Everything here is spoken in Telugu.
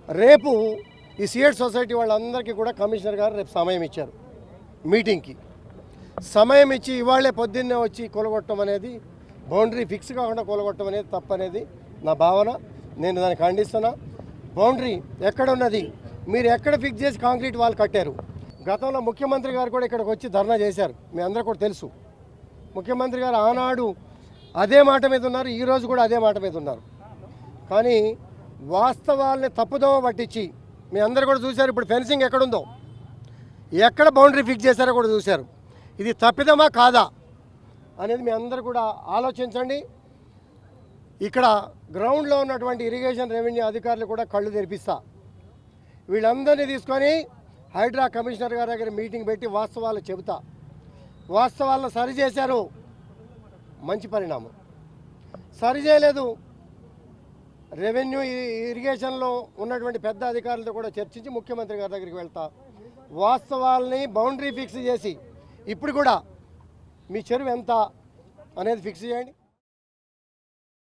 రేపు ఈ సిఎడ్ సొసైటీ వాళ్ళందరికీ కూడా కమిషనర్ గారు రేపు సమయం ఇచ్చారు మీటింగ్కి. సమయం ఇచ్చి ఇవాళే పొద్దున్నే వచ్చి కూలగొట్టడం అనేది, బౌండరీ ఫిక్స్ కాకుండా కూలగొట్టడం అనేది తప్పనేది నా భావన. నేను దాన్ని ఖండిస్తున్నా. బౌండరీ ఎక్కడ ఉన్నది, మీరు ఎక్కడ ఫిక్స్ చేసి కాంక్రీట్ వాల్ కట్టారు? గతంలో ముఖ్యమంత్రి గారు కూడా ఇక్కడికి వచ్చి ధర్నా చేశారు, మీ అందరూ కూడా తెలుసు. ముఖ్యమంత్రి గారు ఆనాడు అదే మాట మీద ఉన్నారు, ఈరోజు కూడా అదే మాట మీద ఉన్నారు. కానీ వాస్తవాల్ని తప్పుదోవ పట్టించి మీ అందరూ కూడా చూశారు. ఇప్పుడు ఫెన్సింగ్ ఎక్కడుందో, ఎక్కడ బౌండరీ ఫిక్స్ చేశారో కూడా చూశారు. ఇది తప్పిదమా కాదా అనేది మీ అందరూ కూడా ఆలోచించండి. ఇక్కడ గ్రౌండ్లో ఉన్నటువంటి ఇరిగేషన్ రెవెన్యూ అధికారులు కూడా కళ్ళు తెరిపిస్తా. వీళ్ళందరినీ తీసుకొని హైడ్రా కమిషనర్ గారి దగ్గర మీటింగ్ పెట్టి వాస్తవాలు చెబుతా. వాస్తవాలను సరిచేశారు, మంచి పరిణామం. సరిచేయలేదు, రెవెన్యూ ఇరిగేషన్లో ఉన్నటువంటి పెద్ద అధికారులతో కూడా చర్చించి ముఖ్యమంత్రి గారి దగ్గరికి వెళ్తా. వాస్తవాల్ని బౌండరీ ఫిక్స్ చేసి ఇప్పుడు కూడా మీ చెరువు ఎంత అనేది ఫిక్స్ చేయండి.